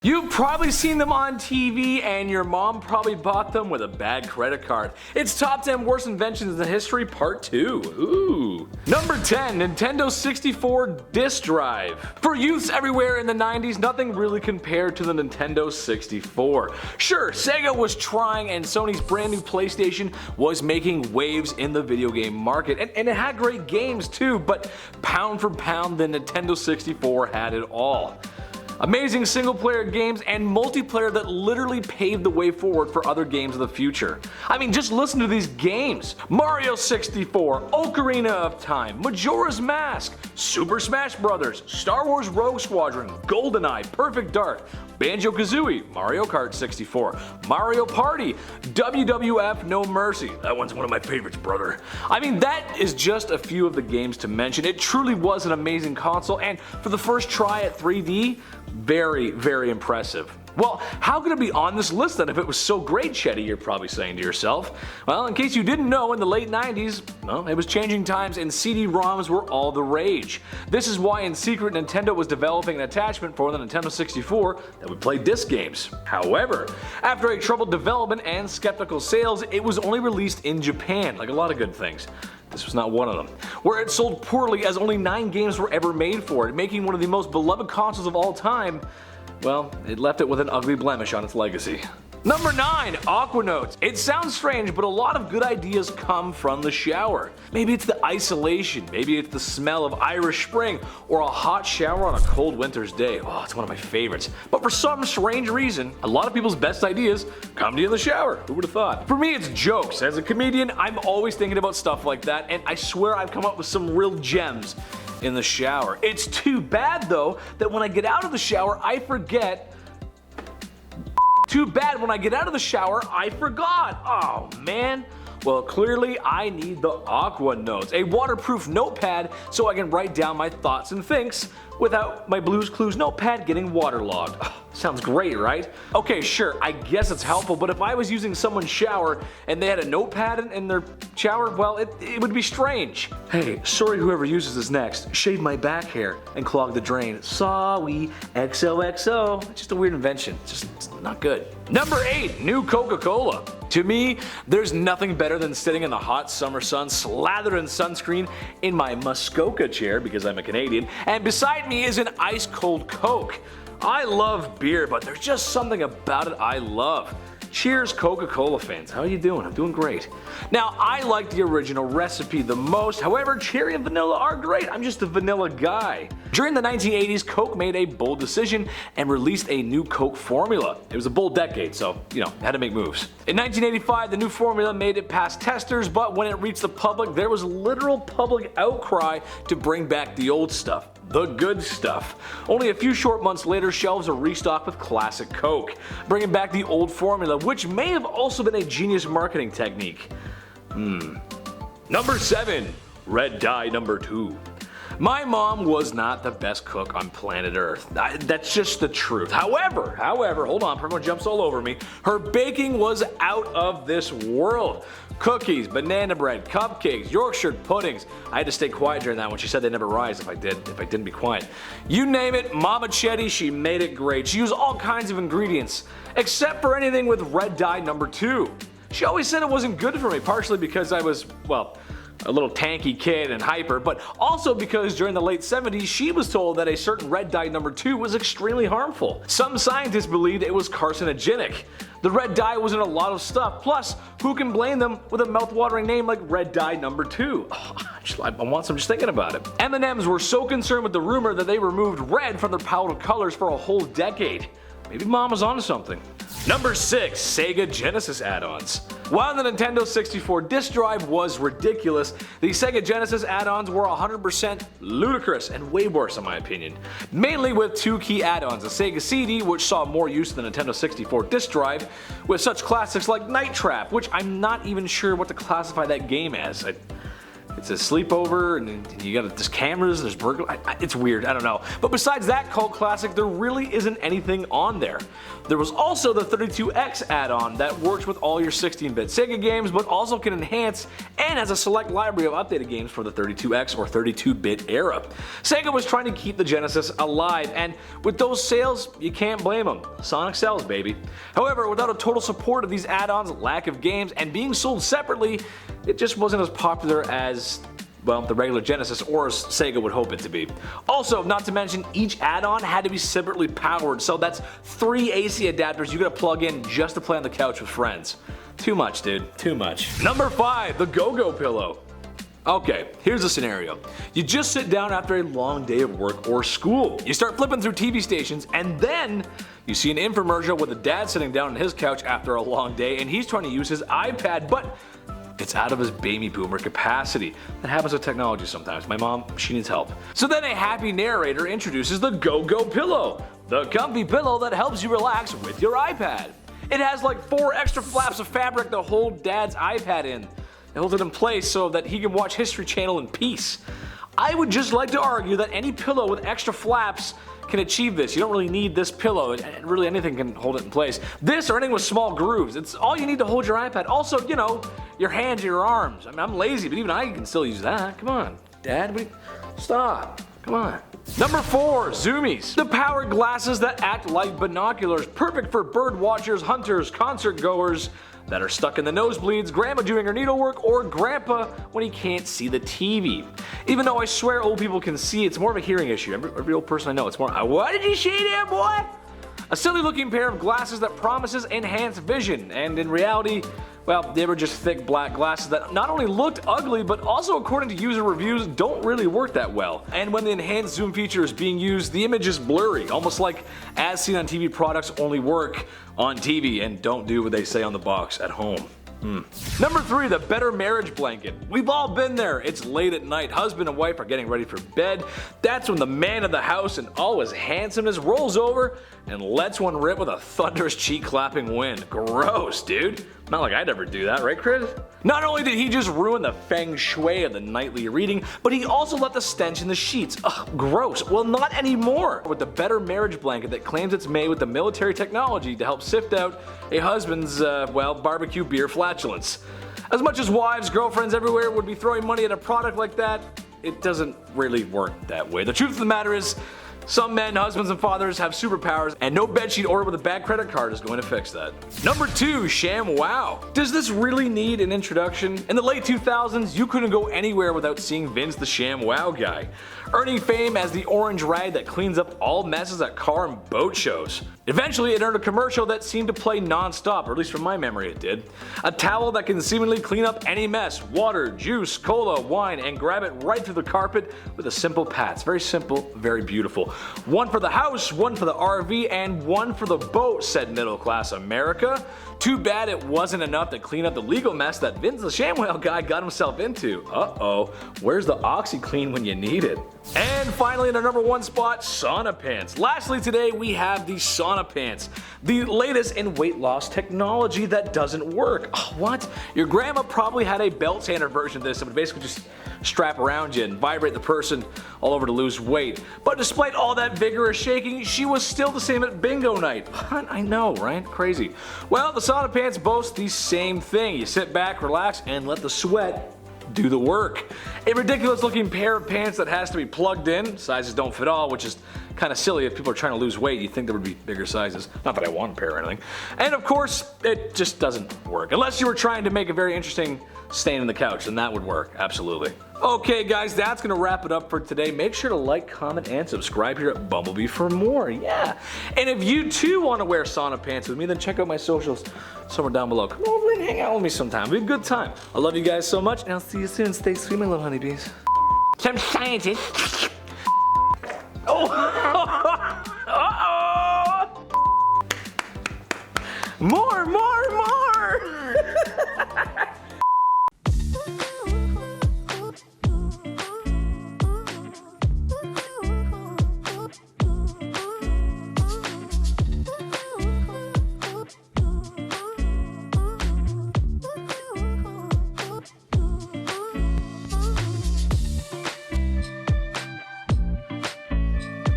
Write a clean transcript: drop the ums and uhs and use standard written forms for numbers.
You've probably seen them on TV and your mom probably bought them with a bad credit card. It's Top 10 Worst Inventions in History Part 2. Ooh. Number 10, Nintendo 64 Disk Drive. For youths everywhere in the 90s, nothing really compared to the Nintendo 64. Sure, Sega was trying and Sony's brand new PlayStation was making waves in the video game market. And it had great games too, but pound for pound, the Nintendo 64 had it all. Amazing single player games and multiplayer that literally paved the way forward for other games of the future. I mean, just listen to these games. Mario 64, Ocarina of Time, Majora's Mask, Super Smash Bros., Star Wars Rogue Squadron, GoldenEye, Perfect Dark, Banjo-Kazooie, Mario Kart 64, Mario Party, WWF No Mercy. That one's one of my favorites, brother. I mean, that is just a few of the games to mention. It truly was an amazing console, and for the first try at 3D, very, very impressive. Well, how could it be on this list then if it was so great, Chetty, you're probably saying to yourself? Well, in case you didn't know, in the late 90s, well, it was changing times and CD-ROMs were all the rage. This is why in secret Nintendo was developing an attachment for the Nintendo 64 that would play disc games. However, after a troubled development and skeptical sales, it was only released in Japan, like a lot of good things. This was not one of them, where it sold poorly as only 9 games were ever made for it, making one of the most beloved consoles of all time. Well, it left it with an ugly blemish on its legacy. Number 9, Aqua Notes. It sounds strange, but a lot of good ideas come from the shower. Maybe it's the isolation, maybe it's the smell of Irish Spring, or a hot shower on a cold winter's day. Oh, it's one of my favorites. But for some strange reason, a lot of people's best ideas come to you in the shower. Who would have thought? For me, it's jokes. As a comedian, I'm always thinking about stuff like that, and I swear I've come up with some real gems in the shower. It's too bad though that when I get out of the shower, I forget. Too bad when I get out of the shower, I forgot. Oh man. Well, clearly I need the Aqua Notes, a waterproof notepad so I can write down my thoughts and thinks without my Blue's Clues notepad getting waterlogged. Sounds great, right? Okay, sure, I guess it's helpful, but if I was using someone's shower and they had a notepad in their shower, well, it would be strange. Hey, sorry whoever uses this next. Shave my back hair and clog the drain. Sorry, XOXO. It's just a weird invention. It's not good. Number 8, new Coca Cola. To me, there's nothing better than sitting in the hot summer sun, slathered in sunscreen, in my Muskoka chair because I'm a Canadian, and beside me is an ice cold Coke. I love beer, but there's just something about it I love. Cheers, Coca Cola fans. How are you doing? I'm doing great. Now, I like the original recipe the most. However, cherry and vanilla are great. I'm just a vanilla guy. During the 1980s, Coke made a bold decision and released a new Coke formula. It was a bold decade, so, had to make moves. In 1985, the new formula made it past testers, but when it reached the public, there was literal public outcry to bring back the old stuff. The good stuff. Only a few short months later, shelves are restocked with classic Coke, bringing back the old formula, which may have also been a genius marketing technique. Number 7, Red Dye number 2. My mom was not the best cook on planet Earth. That's just the truth. However, hold on, everyone jumps all over me. Her baking was out of this world. Cookies, banana bread, cupcakes, Yorkshire puddings. I had to stay quiet during that one. She said they'd never rise if I didn't be quiet. You name it, Mama Chetty, she made it great. She used all kinds of ingredients, except for anything with red dye number 2. She always said it wasn't good for me, partially because I was, well, a little tanky kid and hyper, but also because during the late 70s she was told that a certain red dye number 2 was extremely harmful. Some scientists believed it was carcinogenic. The red dye was in a lot of stuff, plus who can blame them with a mouth-watering name like red dye number 2? I want some just thinking about it. M&Ms were so concerned with the rumor that they removed red from their palette of colors for a whole decade. Maybe mom was onto something. Number 6, Sega Genesis Add Ons. While the Nintendo 64 disk drive was ridiculous, the Sega Genesis Add Ons were 100% ludicrous and way worse in my opinion. Mainly with 2 key add-ons, the Sega CD, which saw more use than the Nintendo 64 disk drive, with such classics like Night Trap, which I'm not even sure what to classify that game as. it's a sleepover, and you got there's cameras, there's burglar. It's weird, I don't know. But besides that cult classic, there really isn't anything on there. There was also the 32X add-on that works with all your 16-bit Sega games, but also can enhance and has a select library of updated games for the 32X or 32-bit era. Sega was trying to keep the Genesis alive, and with those sales, you can't blame them. Sonic sells, baby. However, without a total support of these add-ons, lack of games, and being sold separately, it just wasn't as popular as, well, the regular Genesis or as Sega would hope it to be. Also, not to mention, each add-on had to be separately powered, so that's 3 AC adapters you gotta plug in just to play on the couch with friends. Too much, dude. Too much. Number 5, the GoGo Pillow. Okay, here's the scenario. You just sit down after a long day of work or school. You start flipping through TV stations, and then you see an infomercial with a dad sitting down on his couch after a long day, and he's trying to use his iPad, but it's out of his baby boomer capacity. That happens with technology sometimes. My mom, she needs help. So then a happy narrator introduces the GoGo Pillow, the comfy pillow that helps you relax with your iPad. It has like 4 extra flaps of fabric to hold dad's iPad in. It holds it in place so that he can watch History Channel in peace. I would just like to argue that any pillow with extra flaps can achieve this. You don't really need this pillow. Really anything can hold it in place. This or anything with small grooves. It's all you need to hold your iPad. Also, you know, your hands or your arms. I mean, I'm lazy, but even I can still use that. Come on, Dad. Stop. Come on. Number 4, Zoomies. The powered glasses that act like binoculars. Perfect for bird watchers, hunters, concert goers that are stuck in the nosebleeds, grandma doing her needlework, or grandpa when he can't see the TV. Even though I swear old people can see, it's more of a hearing issue. Every old person I know, it's more, what did you say there, boy? A silly looking pair of glasses that promises enhanced vision, and in reality, well, they were just thick black glasses that not only looked ugly, but also according to user reviews, don't really work that well. And when the enhanced zoom feature is being used, the image is blurry, almost like as seen on TV products only work on TV and don't do what they say on the box at home. Number 3, the better marriage blanket. We've all been there. It's late at night. Husband and wife are getting ready for bed. That's when the man of the house in all his handsomeness rolls over and lets one rip with a thunderous cheek clapping wind. Gross, dude. Not like I'd ever do that, right, Chris? Not only did he just ruin the feng shui of the nightly reading, but he also let the stench in the sheets. Ugh, gross. Well, not anymore. With the better marriage blanket that claims it's made with the military technology to help sift out a husband's, well, barbecue beer flatulence. As much as wives, girlfriends everywhere would be throwing money at a product like that, it doesn't really work that way. The truth of the matter is, some men, husbands, and fathers have superpowers, and no bedsheet ordered with a bad credit card is going to fix that. Number 2, Shamwow. Does this really need an introduction? In the late 2000s, you couldn't go anywhere without seeing Vince the Shamwow guy, earning fame as the orange rag that cleans up all messes at car and boat shows. Eventually, it earned a commercial that seemed to play non-stop, or at least from my memory it did. A towel that can seemingly clean up any mess, water, juice, cola, wine, and grab it right through the carpet with a simple pat. It's very simple, very beautiful. One for the house, one for the RV, and one for the boat, said middle class America. Too bad it wasn't enough to clean up the legal mess that Vince the Shamwow guy got himself into. Uh-oh, where's the OxyClean when you need it? And finally, in our number 1 spot, Sauna Pants. Lastly today, we have the Sauna Pants, the latest in weight loss technology that doesn't work. Oh, what? Your grandma probably had a belt sander version of this that would basically just strap around you and vibrate the person all over to lose weight. But despite all that vigorous shaking, she was still the same at bingo night. What? I know, right? Crazy. Well, the Sauna Pants boast the same thing. You sit back, relax, and let the sweat do the work. A ridiculous looking pair of pants that has to be plugged in. Sizes don't fit all, which is kind of silly. If people are trying to lose weight, you'd think there would be bigger sizes. Not that I want a pair or anything. And of course, it just doesn't work. Unless you were trying to make a very interesting stain in the couch, then that would work, absolutely. Okay guys, that's gonna wrap it up for today. Make sure to like, comment, and subscribe here at Bumblebee for more, yeah. And if you too want to wear Sauna Pants with me, then check out my socials somewhere down below. Come over and hang out with me sometime. It'll be a good time. I love you guys so much, and I'll see you soon. Stay sweet, my little honeybees. Some scientists. Oh! Uh-oh! More!